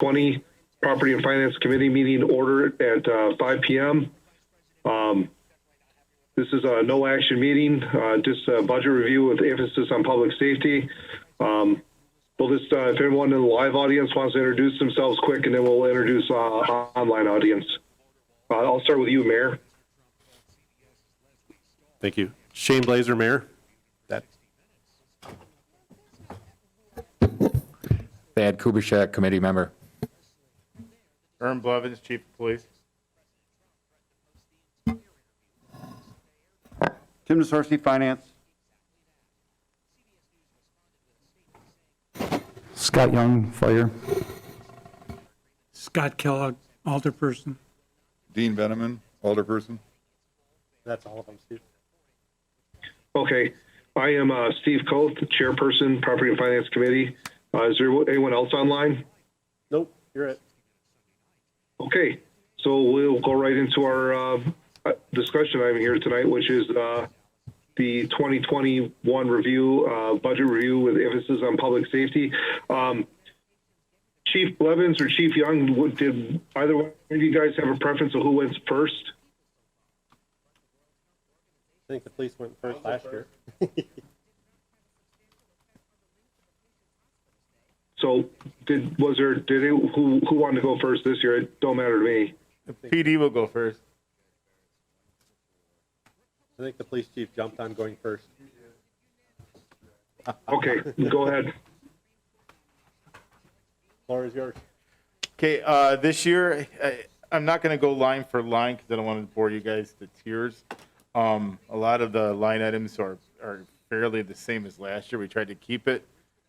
2020 Property and Finance Committee meeting order at 5 p.m. This is a no action meeting, just a budget review with emphasis on public safety. We'll just, if everyone in the live audience wants to introduce themselves quick, and then we'll introduce online audience. I'll start with you, Mayor. Thank you. Shane Blazer, Mayor. Thad Kubiszek, committee member. Ern Blevins, Chief of Police. Tim Desorcy, Finance. Scott Young, Fire. Scott Kellogg, alderperson. Dean Veneman, alderperson. That's all of them, Steve. Okay. I am Steve Koth, Chairperson, Property and Finance Committee. Is there anyone else online? Nope, you're it. Okay. So we'll go right into our discussion item here tonight, which is the 2021 review, budget review with emphasis on public safety. Chief Blevins or Chief Young, did either one of you guys have a preference of who went first? I think the police went first last year. So who wanted to go first this year? It don't matter to me. The PD will go first. I think the police chief jumped on going first. Okay, go ahead. Floor is yours. Okay, this year, I'm not going to go line for line because I don't want to bore you guys to tears. A lot of the line items are fairly the same as last year. We tried to keep it,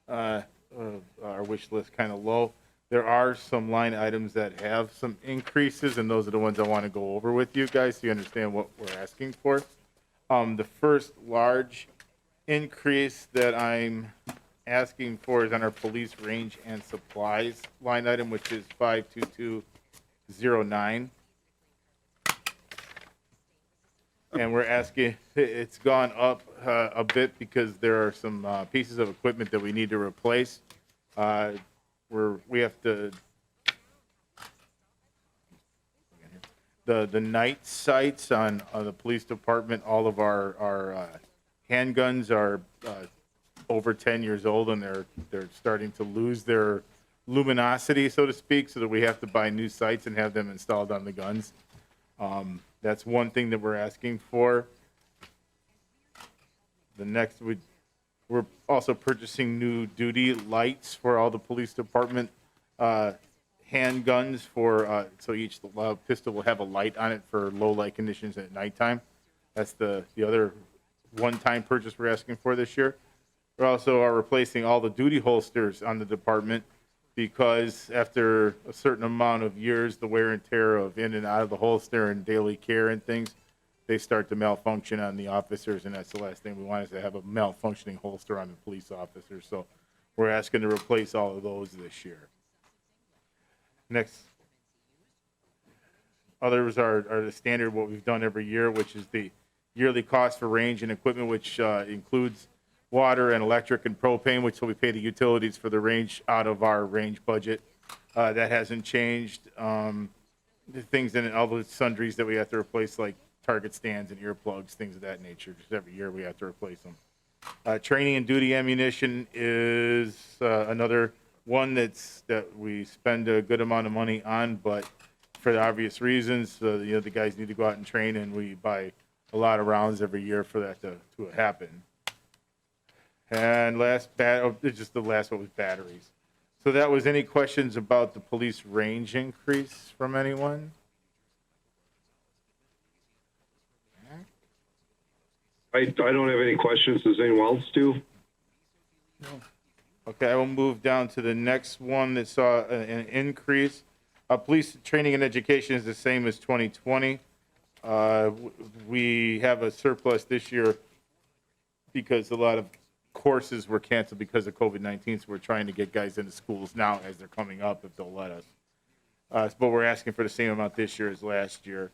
our wish list kind of low. There are some line items that have some increases, and those are the ones I want to go over with you guys so you understand what we're asking for. The first large increase that I'm asking for is on our police range and supplies line item, which is 52209. And we're asking, it's gone up a bit because there are some pieces of equipment that we need to replace. We have to, the night sights on the police department, all of our handguns are over 10 years old, and they're starting to lose their luminosity, so to speak, so that we have to buy new sights and have them installed on the guns. That's one thing that we're asking for. The next, we're also purchasing new duty lights for all the police department handguns so each pistol will have a light on it for low light conditions at nighttime. That's the other one-time purchase we're asking for this year. We also are replacing all the duty holsters on the department because after a certain amount of years, the wear and tear of in and out of the holster and daily care and things, they start to malfunction on the officers, and that's the last thing we want is to have a malfunctioning holster on the police officers. So we're asking to replace all of those this year. Next. Others are the standard what we've done every year, which is the yearly cost for range and equipment, which includes water and electric and propane, which will we pay the utilities for the range out of our range budget. That hasn't changed. The things in all the sundries that we have to replace, like target stands and earplugs, things of that nature. Just every year we have to replace them. Training and duty ammunition is another one that we spend a good amount of money on, but for the obvious reasons, the guys need to go out and train, and we buy a lot of rounds every year for that to happen. And just the last one was batteries. So that was any questions about the police range increase from anyone? I don't have any questions. Does anyone else do? No. Okay, I will move down to the next one that saw an increase. Police training and education is the same as 2020. We have a surplus this year because a lot of courses were canceled because of COVID-19, so we're trying to get guys into schools now as they're coming up if they'll let us. But we're asking for the same amount this year as last year.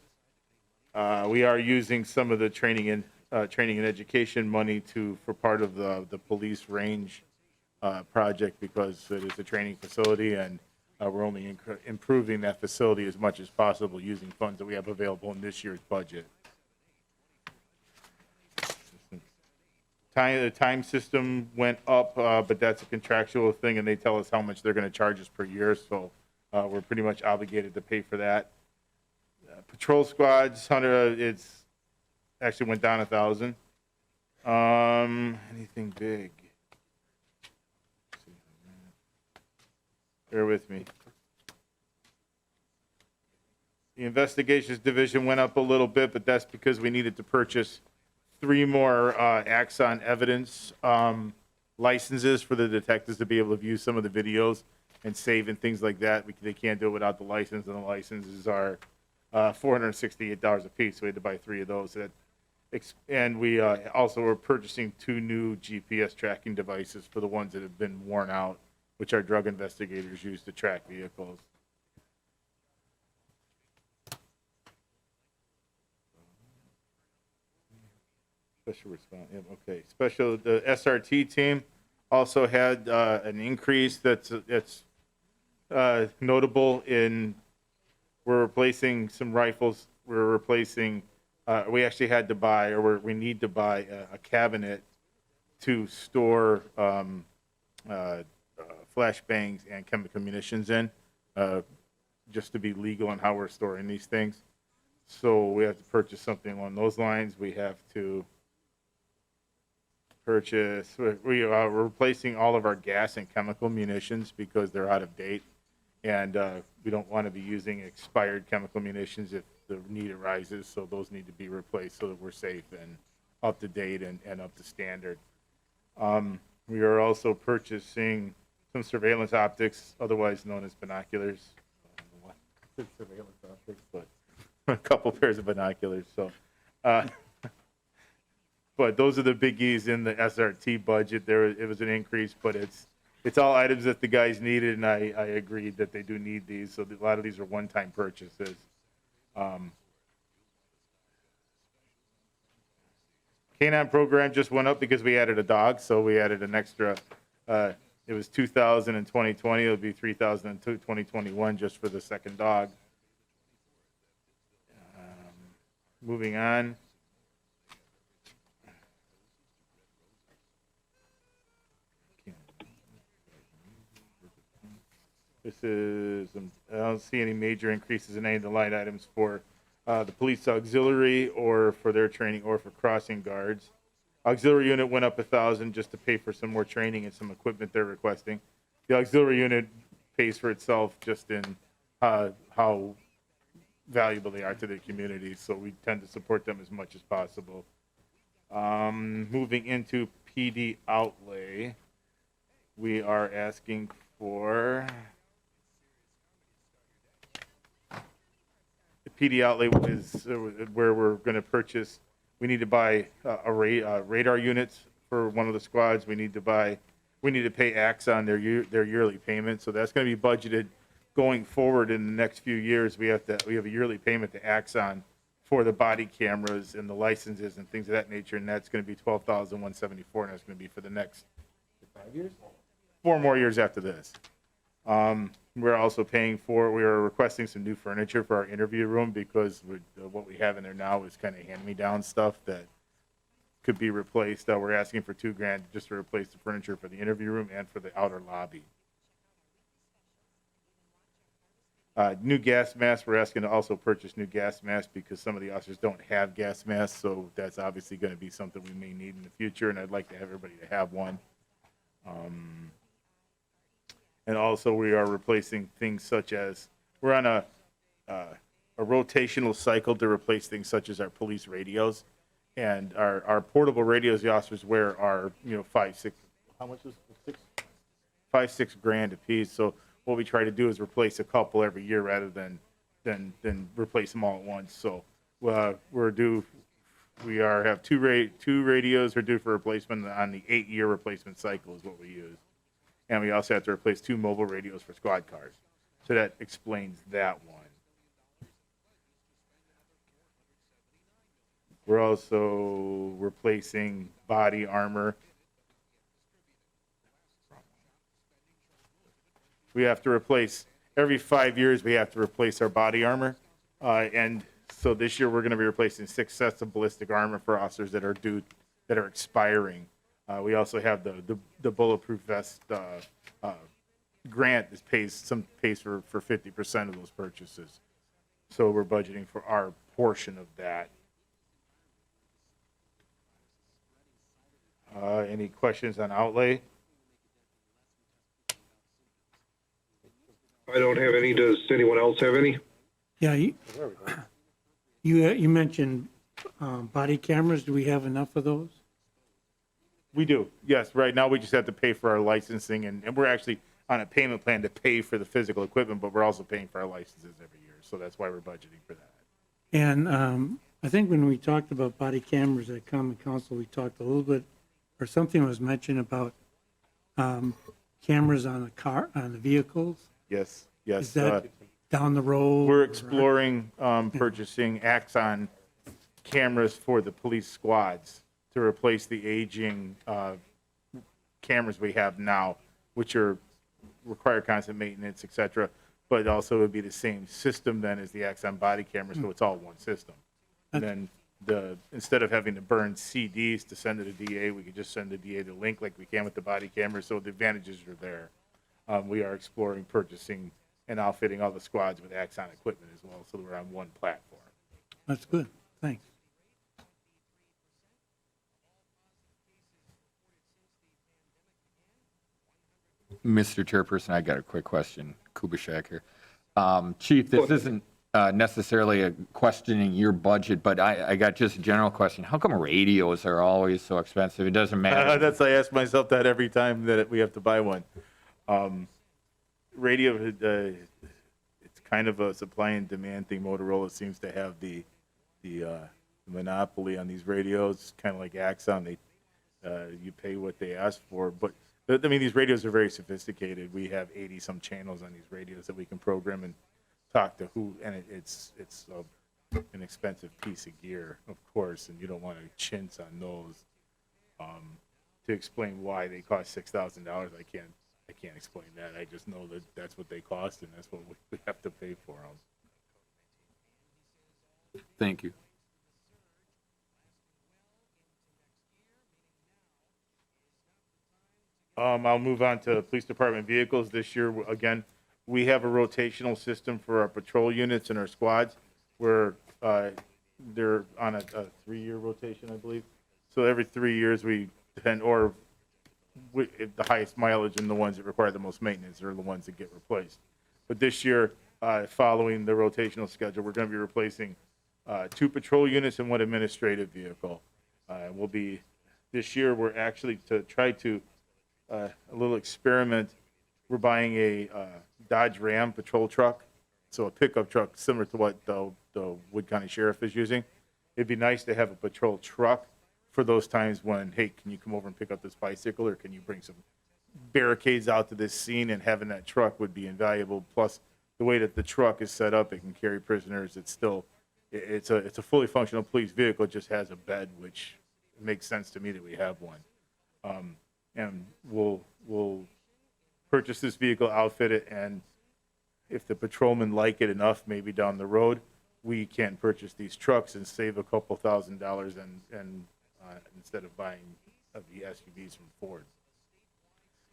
We are using some of the training and education money for part of the police range project because it is a training facility, and We're only improving that facility as much as possible using funds that we have available in this year's budget. The time system went up, but that's a contractual thing, and they tell us how much they're going to charge us per year, so we're pretty much obligated to pay for that. Patrol squads, it's actually went down 1,000. Anything big? Bear with me. The investigations division went up a little bit, but that's because we needed to purchase 3 more Axon evidence licenses for the detectives to be able to view some of the videos and save and things like that. They can't do it without the license, and the licenses are $468 a piece. So we had to buy 3 of those. And we also were purchasing 2 new GPS tracking devices for the ones that have been worn out, which our drug investigators use to track vehicles. Special response, yeah, okay. The SRT team also had an increase that's notable in, we're replacing some rifles. We're replacing, we actually had to buy, or we need to buy a cabinet to store flashbangs and chemical munitions in, just to be legal on how we're storing these things. So we have to purchase something along those lines. We have to purchase, we are replacing all of our gas and chemical munitions because they're out of date. And we don't want to be using expired chemical munitions if the need arises. So those need to be replaced so that we're safe and up to date and up to standard. We are also purchasing some surveillance optics, otherwise known as binoculars. I don't know why it's surveillance optics, but a couple pairs of binoculars. So, but those are the biggies in the SRT budget. It was an increase, but it's all items that the guys needed, and I agreed that they do need these. So a lot of these are one-time purchases. Canine program just went up because we added a dog, so we added an extra. It was $2,000 in 2020. It'll be $3,000 in 2021 just for the second dog. Moving on. This is, I don't see any major increases in any of the line items for the police auxiliary or for their training or for crossing guards. Auxiliary unit went up 1,000 just to pay for some more training and some equipment they're requesting. The auxiliary unit pays for itself just in how valuable they are to the community, so we tend to support them as much as possible. Moving into PD outlay, we are asking for the PD outlay is where we're going to purchase. We need to buy radar units for one of the squads. We need to pay Axon their yearly payment. So that's going to be budgeted going forward in the next few years. We have a yearly payment to Axon for the body cameras and the licenses and things of that nature, and that's going to be $12,174, and that's going to be for the next 5 years, 4 more years after this. We are requesting some new furniture for our interview room because what we have in there now is kind of hand-me-down stuff that could be replaced. We're asking for $2,000 just to replace the furniture for the interview room and for the outer lobby. New gas masks, we're asking to also purchase new gas masks because some of the officers don't have gas masks, so that's obviously going to be something we may need in the future, and I'd like to have everybody to have one. And also we are replacing things such as, we're on a rotational cycle to replace things such as our police radios. And our portable radios the officers wear are, $5,000, $6,000 a piece. So what we try to do is replace a couple every year rather than replace them all at once. So have 2 radios are due for replacement on the 8-year replacement cycle is what we use. And we also have to replace 2 mobile radios for squad cars. So that explains that one. We're also replacing body armor. We have to replace every 5 years, we have to replace our body armor. And so this year, we're going to be replacing 6 sets of ballistic armor for officers that are expiring. We also have the bulletproof vest grant that pays for 50% of those purchases. So we're budgeting for our portion of that. Any questions on outlay? I don't have any. Does anyone else have any? Yeah, you mentioned body cameras. Do we have enough of those? We do, yes. Right now, we just have to pay for our licensing, and we're actually on a payment plan to pay for the physical equipment, but we're also paying for our licenses every year. So that's why we're budgeting for that. And I think when we talked about body cameras at Common Council, we talked a little bit, or something was mentioned about cameras on the vehicles. Yes. Is that down the road? We're exploring purchasing Axon cameras for the police squads to replace the aging cameras we have now, which require constant maintenance, et cetera. But also it would be the same system then as the Axon body camera, so it's all one system. And then instead of having to burn CDs to send to the DA, we could just send the DA the link like we can with the body camera, so the advantages are there. We are exploring purchasing and outfitting all the squads with Axon equipment as well, so we're on one platform. That's good. Thanks. Mr. Chairperson, I got a quick question. Kubishak here. Chief, this isn't necessarily a questioning your budget, but I got just a general question. How come radios are always so expensive? It doesn't matter. I ask myself that every time that we have to buy one. Radio, it's kind of a supply and demand thing. Motorola seems to have the monopoly on these radios, kind of like Axon. You pay what they ask for, but I mean, these radios are very sophisticated. We have 80-some channels on these radios that we can program and talk to who, and it's an expensive piece of gear, of course, and you don't want to chintz on those. To explain why they cost $6,000, I can't explain that. I just know that that's what they cost, and that's what we have to pay for them. Thank you. I'll move on to police department vehicles. This year, again, we have a rotational system for our patrol units and our squads where they're on a 3-year rotation, I believe. So every 3 years the highest mileage and the ones that require the most maintenance are the ones that get replaced. But this year, following the rotational schedule, we're going to be replacing 2 patrol units and 1 administrative vehicle. This year, we're actually to try to a little experiment. We're buying a Dodge Ram patrol truck, so a pickup truck similar to what the Wood County Sheriff is using. It'd be nice to have a patrol truck for those times when, hey, can you come over and pick up this bicycle, or can you bring some barricades out to this scene? And having that truck would be invaluable. Plus, the way that the truck is set up, it can carry prisoners. It's a fully functional police vehicle. It just has a bed, which makes sense to me that we have one. And we'll purchase this vehicle, outfit it, and if the patrolmen like it enough, maybe down the road, we can purchase these trucks and save a couple $1,000s and instead of buying the SUVs from Ford.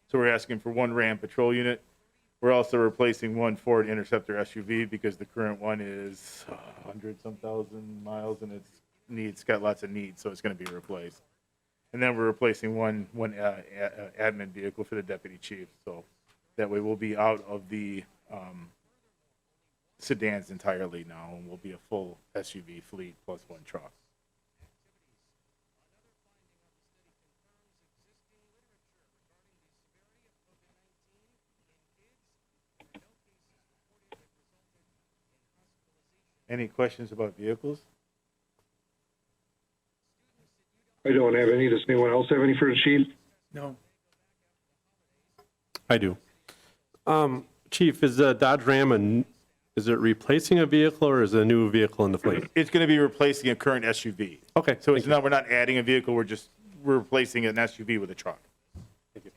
So we're asking for 1 Ram patrol unit. We're also replacing 1 Ford Interceptor SUV because the current one is 100-some thousand miles and it's got lots of needs, so it's going to be replaced. And then we're replacing one admin vehicle for the deputy chief. So that way we'll be out of the sedans entirely now, and we'll be a full SUV fleet plus 1 truck. Any questions about vehicles? I don't have any. Does anyone else have any for the chief? No. I do. Chief, is the Dodge Ram is it replacing a vehicle or is it a new vehicle in the fleet? It's going to be replacing a current SUV. Okay. So we're not adding a vehicle. We're replacing an SUV with a truck. Thank you.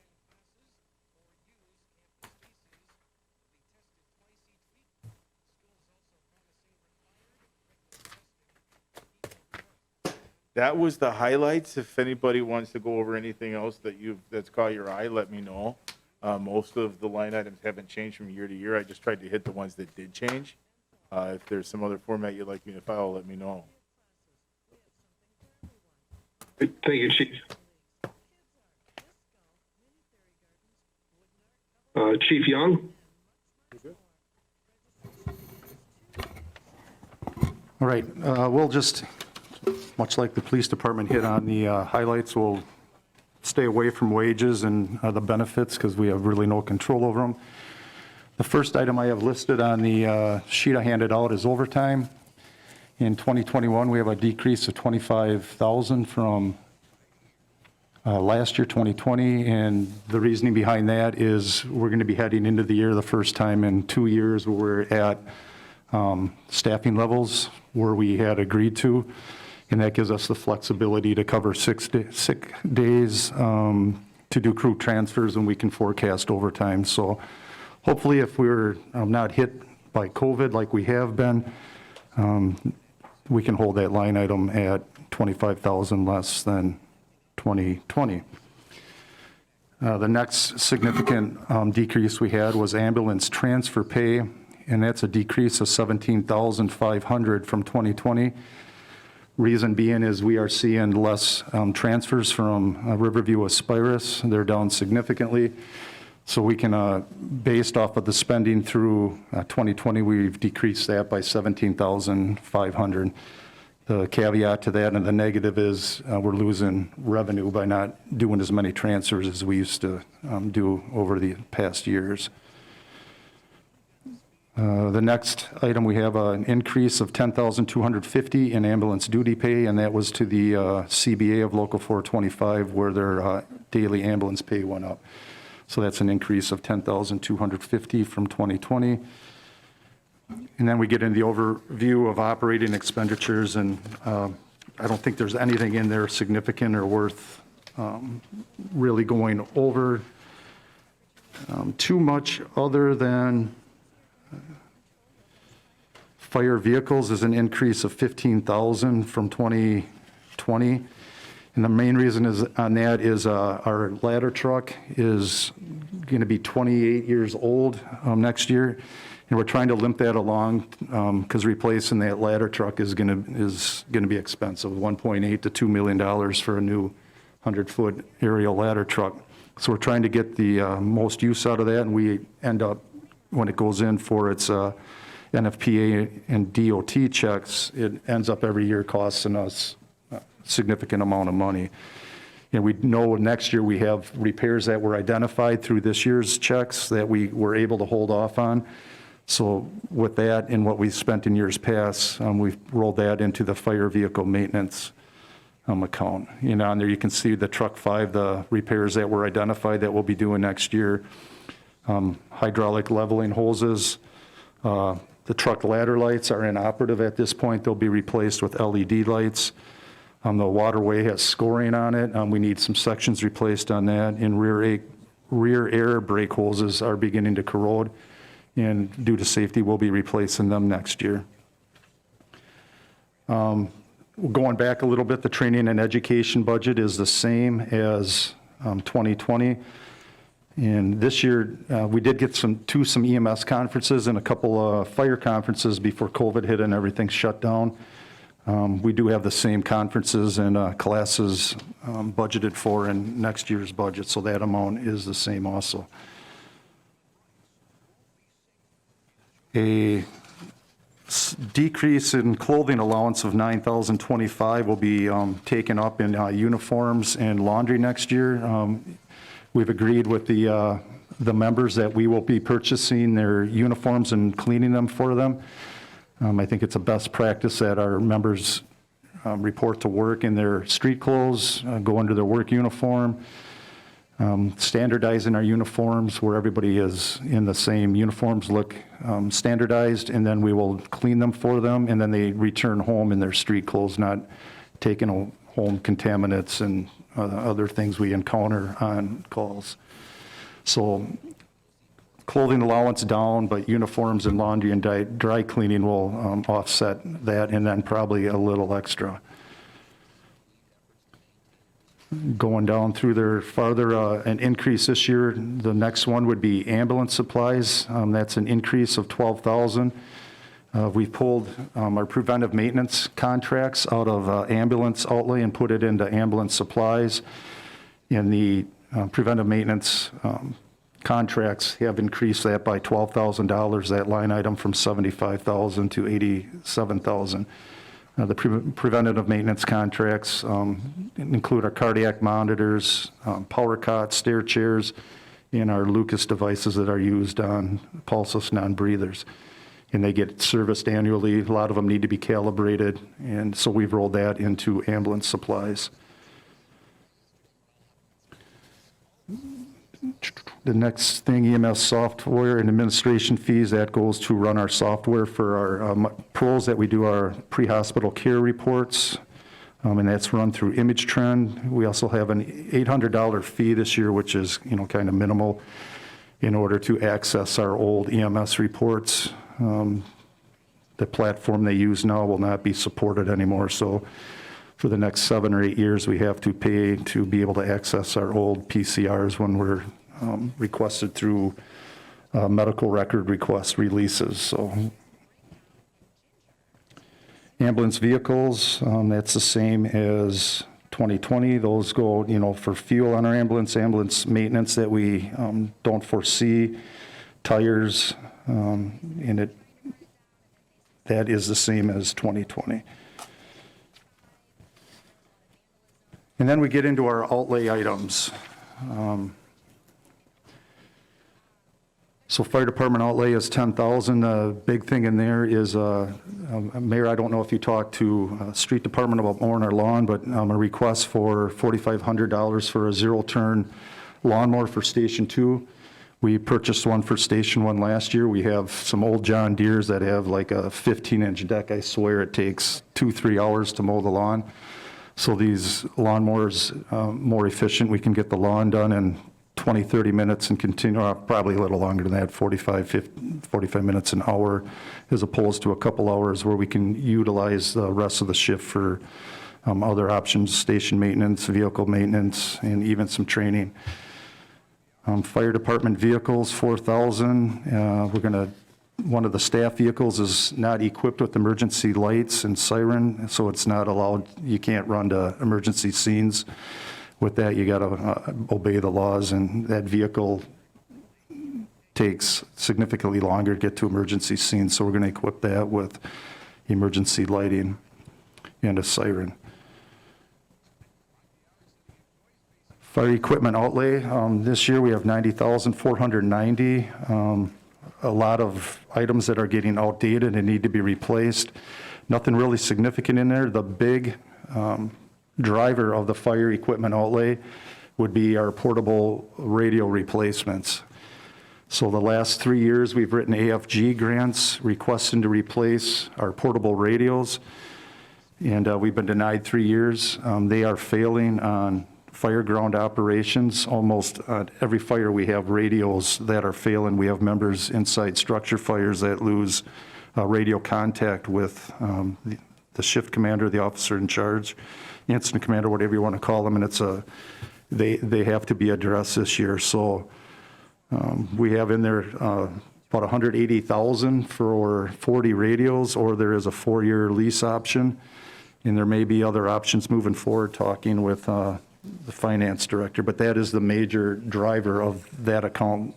That was the highlights. If anybody wants to go over anything else that's caught your eye, let me know. Most of the line items haven't changed from year to year. I just tried to hit the ones that did change. If there's some other format you'd like me to follow, let me know. Thank you, Chief. Chief Young? All right, we'll just, much like the police department hit on the highlights, we'll stay away from wages and the benefits because we have really no control over them. The first item I have listed on the sheet I handed out is overtime. In 2021, we have a decrease of 25,000 from last year, 2020, and the reasoning behind that is we're going to be heading into the year the first time in 2 years where we're at staffing levels where we had agreed to, and that gives us the flexibility to cover sick days, to do crew transfers, and we can forecast overtime. So hopefully if we're not hit by COVID like we have been, we can hold that line item at 25,000 less than 2020. The next significant decrease we had was ambulance transfer pay, and that's a decrease of 17,500 from 2020. Reason being is we are seeing less transfers from Riverview Aspirus. They're down significantly. So we can, based off of the spending through 2020, we've decreased that by 17,500. The caveat to that and the negative is we're losing revenue by not doing as many transfers as we used to do over the past years. The next item, we have an increase of 10,250 in ambulance duty pay, and that was to the CBA of Local 425 where their daily ambulance pay went up. So that's an increase of 10,250 from 2020. And then we get into the overview of operating expenditures, and I don't think there's anything in there significant or worth really going over too much other than fire vehicles is an increase of 15,000 from 2020. And the main reason is on that is our ladder truck is going to be 28 years old next year. And we're trying to limp that along because replacing that ladder truck is going to be expensive, $1.8 to $2 million for a new 100-foot aerial ladder truck. So we're trying to get the most use out of that, and we end up, when it goes in for its NFPA and DOT checks, it ends up every year costing us a significant amount of money. And we know next year we have repairs that were identified through this year's checks that we were able to hold off on. So with that and what we spent in years past, we've rolled that into the fire vehicle maintenance account. You know, on there you can see the truck 5, the repairs that were identified that we'll be doing next year. Hydraulic leveling hoses. The truck ladder lights are inoperative at this point. They'll be replaced with LED lights. The waterway has scoring on it. We need some sections replaced on that. And rear air brake hoses are beginning to corrode. And due to safety, we'll be replacing them next year. Going back a little bit, the training and education budget is the same as 2020. And this year, we did get some EMS conferences and a couple of fire conferences before COVID hit and everything shut down. We do have the same conferences and classes budgeted for in next year's budget, so that amount is the same also. A decrease in clothing allowance of $9,025 will be taken up in uniforms and laundry next year. We've agreed with the members that we will be purchasing their uniforms and cleaning them for them. I think it's a best practice that our members report to work in their street clothes, go under their work uniform, standardizing our uniforms where everybody is in the same uniforms, look standardized, and then we will clean them for them, and then they return home in their street clothes, not taking home contaminants and other things we encounter on calls. So clothing allowance down, but uniforms and laundry and dry cleaning will offset that, and then probably a little extra. Going down through there farther, an increase this year, the next one would be ambulance supplies. That's an increase of 12,000. We've pulled our preventive maintenance contracts out of ambulance outlay and put it into ambulance supplies. And the preventive maintenance contracts have increased that by $12,000, that line item from $75,000 to $87,000. The preventative maintenance contracts include our cardiac monitors, power cots, stair chairs, and our Lucas devices that are used on pulseless non-breathers. And they get serviced annually. A lot of them need to be calibrated, and so we've rolled that into ambulance supplies. The next thing, EMS software and administration fees, that goes to run our software for our pros that we do our pre-hospital care reports, and that's run through Image Trend. We also have an $800 fee this year, which is, kind of minimal, in order to access our old EMS reports. The platform they use now will not be supported anymore, so for the next 7 or 8 years, we have to pay to be able to access our old PCRs when we're requested through medical record request releases. So ambulance vehicles, that's the same as 2020. Those go, for fuel on our ambulance maintenance that we don't foresee, tires, and that is the same as 2020. And then we get into our outlay items. So fire department outlay is $10,000. The big thing in there is, Mayor, I don't know if you talked to street department about mowing our lawn, but a request for $4,500 for a zero-turn lawnmower for Station 2. We purchased one for Station 1 last year. We have some old John Deeres that have like a 15-inch deck. I swear it takes 2-3 hours to mow the lawn. So these lawnmowers, more efficient. We can get the lawn done in 20, 30 minutes and continue, probably a little longer than that, 45 minutes, an hour, as opposed to a couple hours where we can utilize the rest of the shift for other options, station maintenance, vehicle maintenance, and even some training. Fire department vehicles, 4,000. One of the staff vehicles is not equipped with emergency lights and siren, so it's not allowed, you can't run to emergency scenes. With that, you got to obey the laws, and that vehicle takes significantly longer to get to emergency scenes, so we're going to equip that with emergency lighting and a siren. Fire equipment outlay, this year we have $90,490. A lot of items that are getting outdated and need to be replaced. Nothing really significant in there. The big driver of the fire equipment outlay would be our portable radio replacements. So the last 3 years, we've written AFG grants requesting to replace our portable radios, and we've been denied 3 years. They are failing on fire ground operations. Almost every fire we have radios that are failing. We have members inside structure fires that lose radio contact with the shift commander, the officer in charge, incident commander, whatever you want to call them, and it's they have to be addressed this year. So we have in there about $180,000 for 40 radios, or there is a 4-year lease option, and there may be other options moving forward, talking with the finance director, but that is the major driver of that account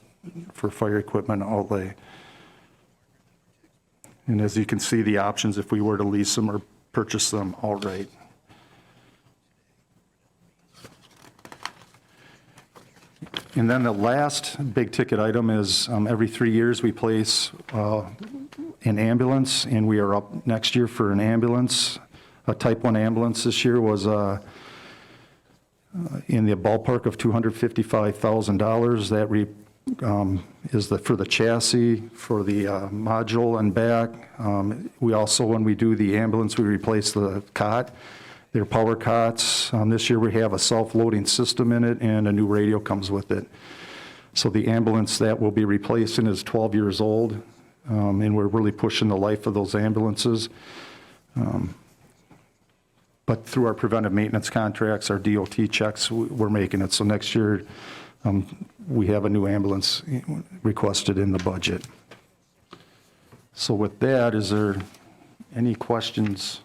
for fire equipment outlay. And as you can see, the options if we were to lease them or purchase them outright. And then the last big ticket item is every 3 years we place an ambulance, and we are up next year for an ambulance. A Type 1 ambulance this year was in the ballpark of $255,000. That is for the chassis, for the module and back. We also, when we do the ambulance, we replace the cot. They're power cots. This year we have a self-loading system in it, and a new radio comes with it. So the ambulance that we'll be replacing is 12 years old, and we're really pushing the life of those ambulances. but through our preventive maintenance contracts, our DOT checks, we're making it. So next year, we have a new ambulance requested in the budget. So with that, is there any questions?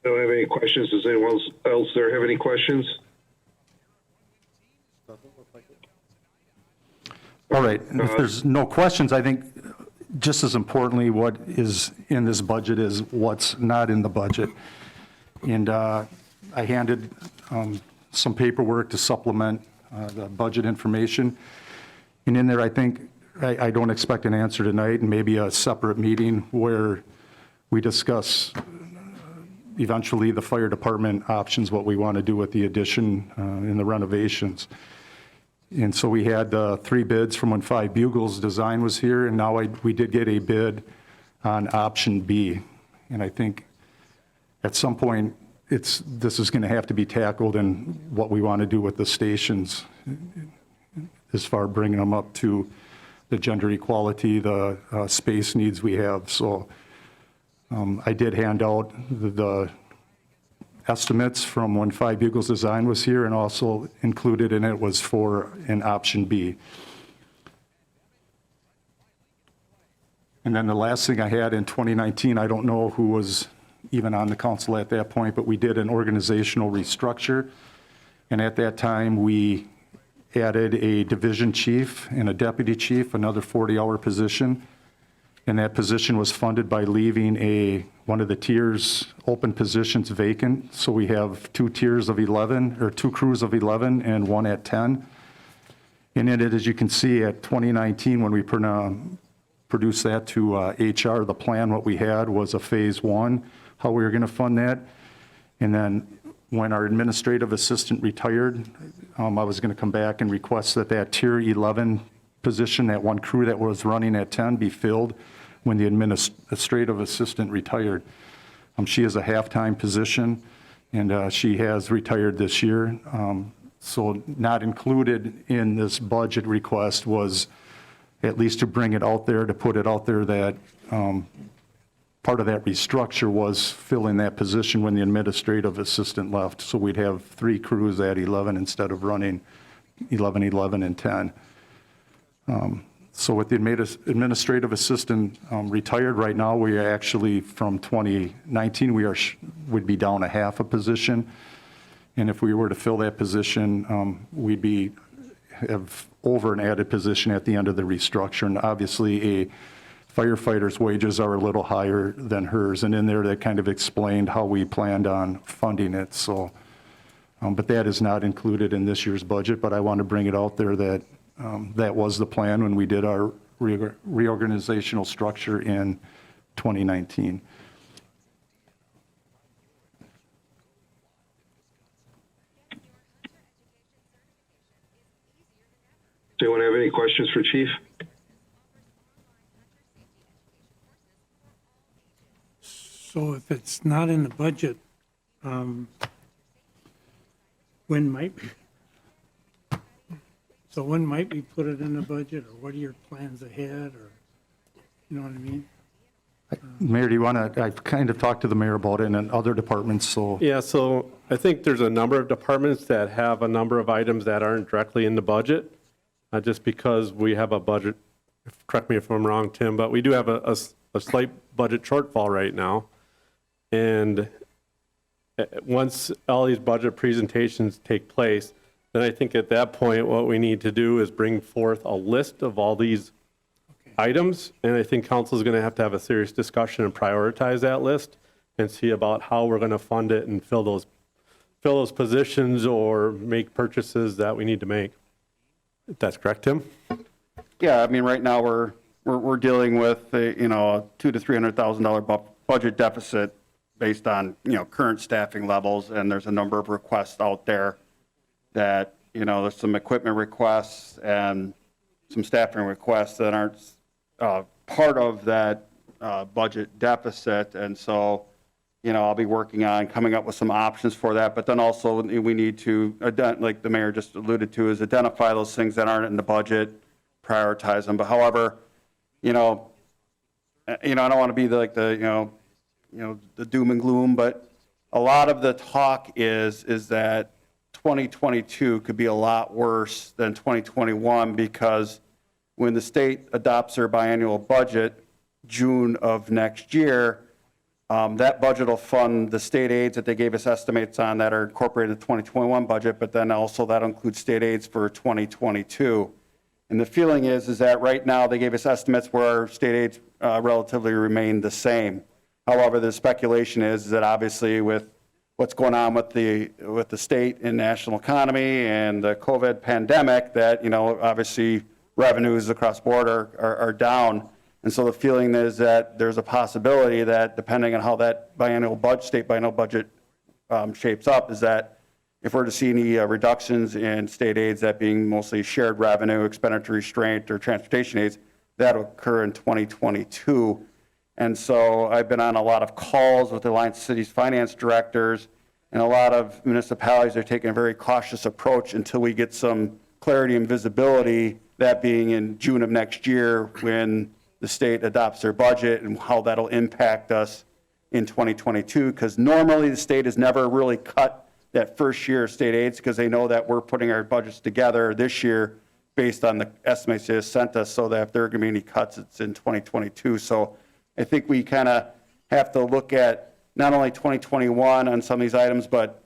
Don't have any questions. Does anyone else there have any questions? All right, and if there's no questions, I think just as importantly, what is in this budget is what's not in the budget. And I handed some paperwork to supplement the budget information. And in there, I think, I don't expect an answer tonight, and maybe a separate meeting where we discuss eventually the fire department options, what we want to do with the addition and the renovations. And so we had 3 bids from when 5 Bugles Design was here, and now we did get a bid on option B. And I think at some point, this is going to have to be tackled in what we want to do with the stations as far as bringing them up to the gender equality, the space needs we have. So I did hand out the estimates from when 5 Bugles Design was here, and also included in it was for an option B. And then the last thing I had in 2019, I don't know who was even on the council at that point, but we did an organizational restructure. And at that time, we added a division chief and a deputy chief, another 40-hour position. And that position was funded by leaving one of the tiers open positions vacant. So we have 2 tiers of 11, or 2 crews of 11 and 1 at 10. And in it, as you can see, at 2019, when we produced that to HR, the plan, what we had was a phase 1, how we were going to fund that. And then when our administrative assistant retired, I was going to come back and request that tier 11 position, that 1 crew that was running at 10, be filled when the administrative assistant retired. She is a half-time position, and she has retired this year. So not included in this budget request was at least to bring it out there, to put it out there that part of that restructure was filling that position when the administrative assistant left. So we'd have 3 crews at 11 instead of running 11, 11, and 10. So with the administrative assistant retired right now, we are actually, from 2019, would be down a half a position. And if we were to fill that position, we'd have over an added position at the end of the restructure. And obviously, a firefighter's wages are a little higher than hers. And in there, that kind of explained how we planned on funding it. So, but that is not included in this year's budget. But I want to bring it out there that that was the plan when we did our reorganizational structure in 2019. Does anyone have any questions for Chief? So if it's not in the budget, when might we? So when might we put it in the budget, or what are your plans ahead, or, you know what I mean? Mayor, do you want to, I've kind of talked to the mayor about it and other departments, so. Yeah, so I think there's a number of departments that have a number of items that aren't directly in the budget, just because we have a budget, correct me if I'm wrong, Tim, but we do have a slight budget shortfall right now. And once all these budget presentations take place, then I think at that point, what we need to do is bring forth a list of all these items. And I think council is going to have a serious discussion and prioritize that list and see about how we're going to fund it and fill those positions or make purchases that we need to make. If that's correct, Tim? Yeah, I mean, right now we're dealing with a, $200,000 to $300,000 budget deficit based on, current staffing levels, and there's a number of requests out there that, there's some equipment requests and some staffing requests that aren't part of that budget deficit. And so, I'll be working on coming up with some options for that. But then also we need to, like the mayor just alluded to, is identify those things that aren't in the budget, prioritize them. But however, I don't want to be like the the doom and gloom, but a lot of the talk is that 2022 could be a lot worse than 2021 because when the state adopts their biannual budget, June of next year, that budget will fund the state aids that they gave us estimates on that are incorporated in the 2021 budget, but then also that includes state aids for 2022. And the feeling is that right now they gave us estimates where our state aids relatively remain the same. However, the speculation is that obviously with what's going on with the state and national economy and the COVID pandemic, that obviously revenues across the board are down. And so the feeling is that there's a possibility that depending on how that state biannual budget shapes up, is that if we're to see any reductions in state aids, that being mostly shared revenue, expenditure restraint, or transportation aids, that'll occur in 2022. And so I've been on a lot of calls with the Alliance of Cities finance directors, and a lot of municipalities are taking a very cautious approach until we get some clarity and visibility, that being in June of next year when the state adopts their budget and how that'll impact us in 2022. Because normally the state has never really cut that first year of state aids because they know that we're putting our budgets together this year based on the estimates they just sent us, so that if there are going to be any cuts, it's in 2022. So I think we kind of have to look at not only 2021 on some of these items, but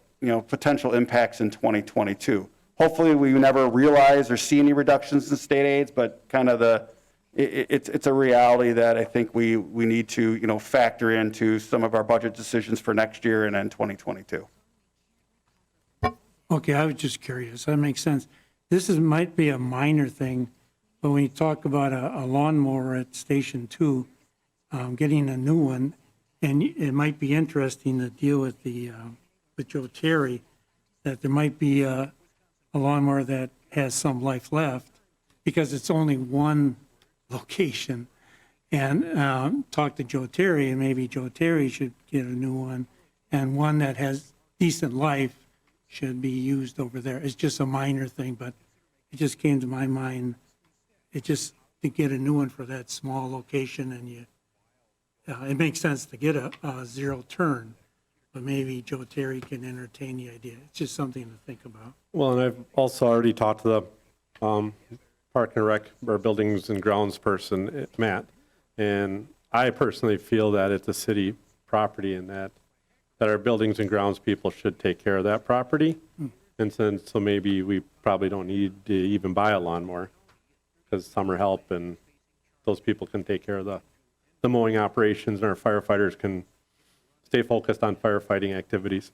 potential impacts in 2022. Hopefully we never realize or see any reductions in state aids, but kind of it's a reality that I think we need to factor into some of our budget decisions for next year and then 2022. Okay, I was just curious. That makes sense. This might be a minor thing, but when you talk about a lawnmower at Station 2, getting a new one, and it might be interesting to deal with with Joe Terry, that there might be a lawnmower that has some life left because it's only one location. And talk to Joe Terry, and maybe Joe Terry should get a new one, and one that has decent life should be used over there. It's just a minor thing, but it just came to my mind. It just to get a new one for that small location, and it makes sense to get a zero turn, but maybe Joe Terry can entertain the idea. It's just something to think about. Well, and I've also already talked to the Park and Rec, or Buildings and Grounds person, Matt, and I personally feel that it's a city property and that our Buildings and Grounds people should take care of that property. And so maybe we probably don't need to even buy a lawnmower because summer help and those people can take care of the mowing operations, and our firefighters can stay focused on firefighting activities.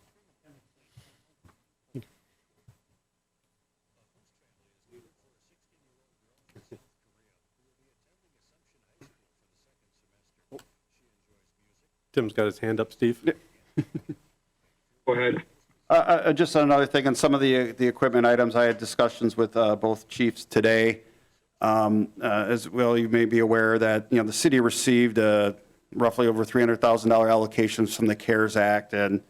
Tim's got his hand up, Steve. Go ahead. Just another thing, on some of the equipment items, I had discussions with both chiefs today. As well, you may be aware that the city received roughly over $300,000 allocations from the CARES Act, and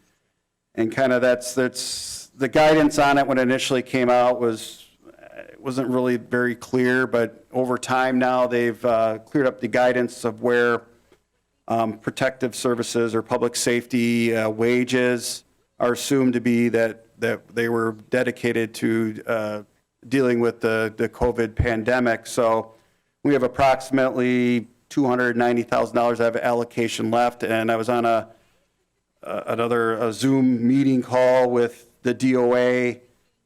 kind of that's the guidance on it when it initially came out wasn't really very clear, but over time now they've cleared up the guidance of where protective services or public safety wages are assumed to be that they were dedicated to dealing with the COVID pandemic. So we have approximately $290,000 of allocation left, and I was on another Zoom meeting call with the DOA,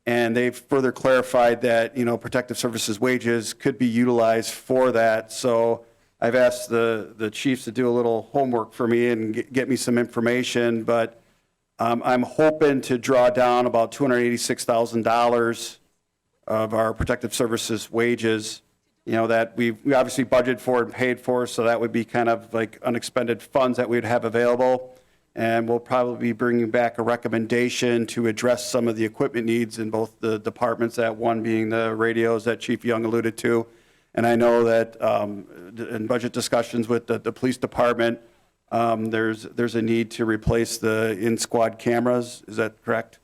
and they've further clarified that protective services wages could be utilized for that. So I've asked the chiefs to do a little homework for me and get me some information, but I'm hoping to draw down about $286,000 of our protective services wages, that we obviously budgeted for and paid for, so that would be kind of like unexpended funds that we'd have available. And we'll probably be bringing back a recommendation to address some of the equipment needs in both the departments, that one being the radios that Chief Young alluded to. And I know that in budget discussions with the police department, there's a need to replace the in-squad cameras. Is that correct?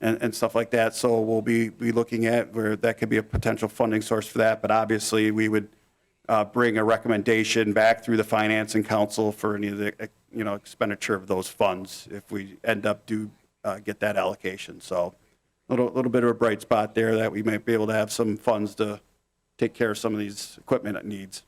And stuff like that. So we'll be looking at where that could be a potential funding source for that. But obviously, we would bring a recommendation back through the Finance and Council for any of the, expenditure of those funds if we end up get that allocation. So little bit of a bright spot there that we might be able to have some funds to take care of some of these equipment needs.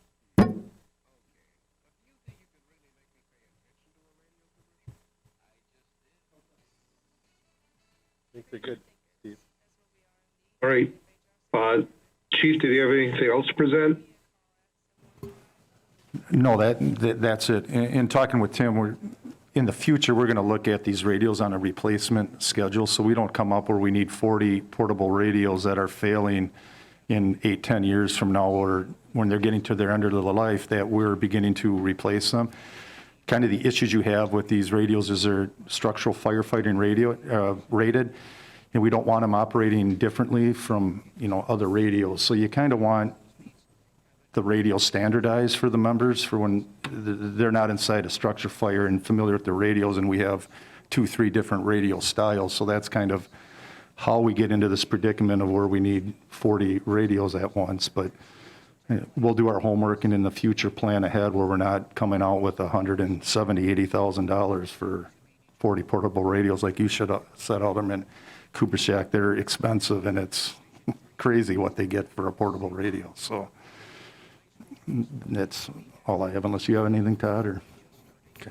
All right. Chief, did you have anything else to present? No, that's it. In talking with Tim, in the future, we're going to look at these radios on a replacement schedule, so we don't come up where we need 40 portable radios that are failing in 8-10 years from now, or when they're getting to their end of the life, that we're beginning to replace them. Kind of the issues you have with these radios is they're structural firefighting rated, and we don't want them operating differently from, other radios. So you kind of want the radio standardized for the members for when they're not inside a structure fire and familiar with the radios, and we have 2-3 different radio styles. So that's kind of how we get into this predicament of where we need 40 radios at once. But we'll do our homework, and in the future plan ahead where we're not coming out with $170,000, $80,000 for 40 portable radios like you should have said, Alderman Kubaschak. They're expensive, and it's crazy what they get for a portable radio. So that's all I have, unless you have anything, Todd, or? Okay.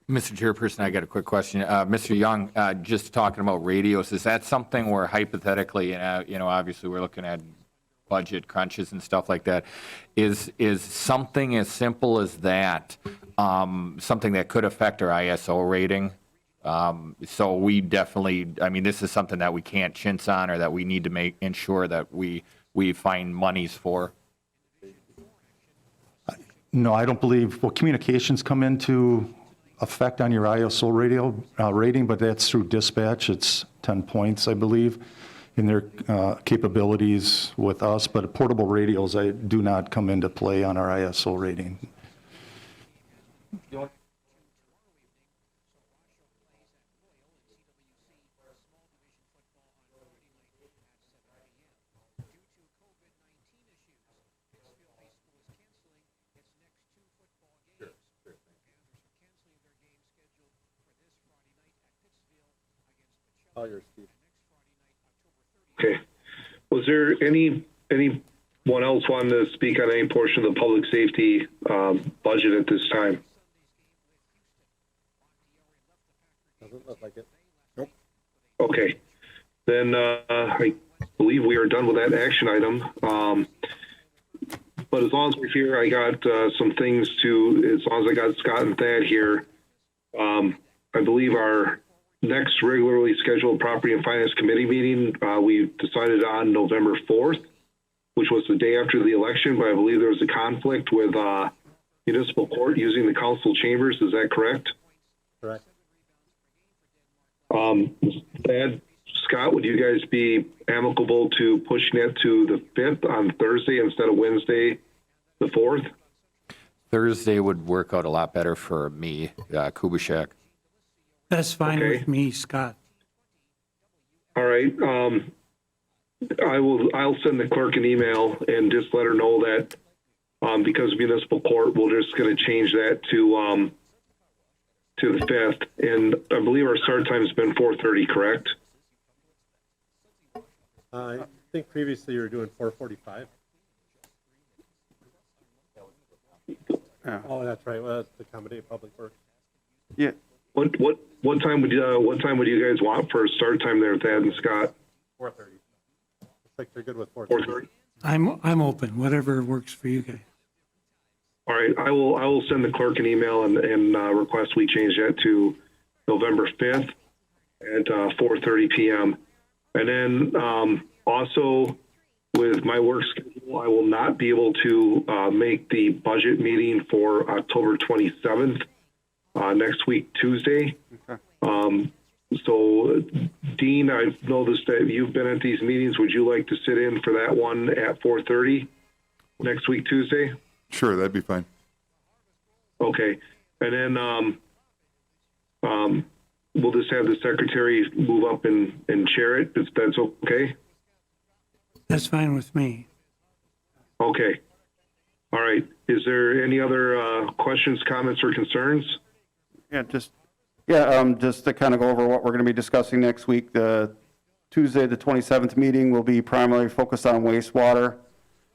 Mr. Chairperson, I got a quick question. Mr. Young, just talking about radios, is that something where hypothetically, obviously we're looking at budget crunches and stuff like that, is something as simple as that something that could affect our ISO rating? So we definitely, this is something that we can't chintz on, or that we need to ensure that we find monies for. No, I don't believe, communications come into effect on your ISO rating, but that's through dispatch. It's 10 points, I believe, in their capabilities with us. But portable radios do not come into play on our ISO rating. Okay. Was there anyone else wanting to speak on any portion of the public safety budget at this time? Doesn't look like it. Nope. Okay. Then I believe we are done with that action item. But as long as we're here, I got some things as long as I got Scott and Thad here, I believe our next regularly scheduled Property and Finance Committee meeting, we decided on November 4th, which was the day after the election, but I believe there was a conflict with municipal court using the council chambers. Is that correct? Correct. Thad, Scott, would you guys be amicable to pushing it to the 5th on Thursday instead of Wednesday, the 4th? Thursday would work out a lot better for me, Kubaschak. That's fine Okay. with me, Scott. All right. I'll send the clerk an email and just let her know that because municipal court, we're just going to change that to the 5th. And I believe our start time has been 4:30, correct? I think previously you were doing 4:45. Yeah. Oh, that's right. Well, that's to accommodate public works. Yeah. What time would you guys want for a start time there, Thad and Scott? 4:30. Looks like they're good with 4:30. 4:30. I'm open, whatever works for you guys. All right, I will send the clerk an email and request we change that to November 5th at 4:30 p.m. And then also with my work schedule, I will not be able to make the budget meeting for October 27th, next week, Tuesday. Okay. So Dean, I've noticed that you've been at these meetings. Would you like to sit in for that one at 4:30 next week, Tuesday? Sure, that'd be fine. Okay. And then we'll just have the secretary move up and chair it, if that's okay. That's fine with me. Okay. All right. Is there any other questions, comments, or concerns? Just to kind of go over what we're going to be discussing next week, the Tuesday, the 27th meeting will be primarily focused on wastewater,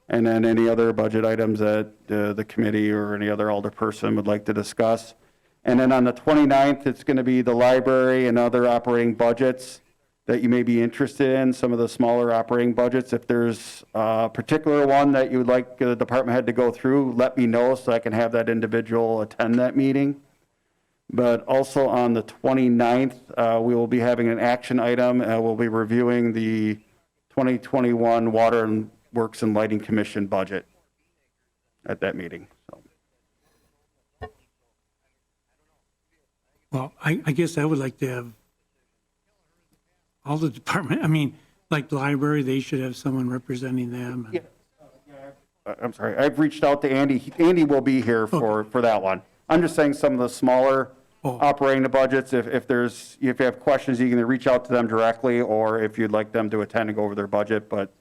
and then any other budget items that the committee or any other alderperson would like to discuss. And then on the 29th, it's going to be the library and other operating budgets that you may be interested in, some of the smaller operating budgets. If there's a particular one that you would like the department head to go through, let me know so I can have that individual attend that meeting. But also on the 29th, we will be having an action item. We'll be reviewing the 2021 Water and Works and Lighting Commission budget at that meeting. So. Well, I guess I would like to have all the department, I mean, like the library, they should have someone representing them. And- I'm sorry, I've reached out to Andy. Andy will be here for that one. I'm just saying some of the smaller operating the budgets, if you have questions, you can reach out to them directly, or if you'd like them to attend and go over their budget. But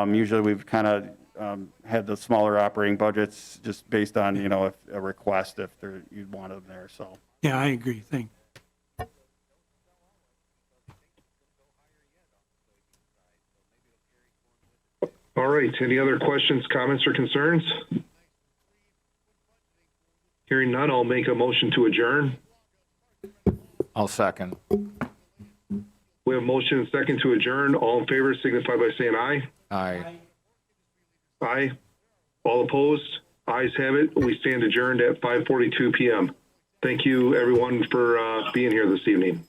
usually we've kind of had the smaller operating budgets just based on, if a request, if you'd want them there, so. Yeah, I agree. Thanks. All right. Any other questions, comments, or concerns? Hearing none, I'll make a motion to adjourn. I'll second. We have a motion and second to adjourn. All in favor signify by saying aye. Aye. Aye. All opposed? Ayes have it. We stand adjourned at 5:42 p.m. Thank you, everyone, for being here this evening.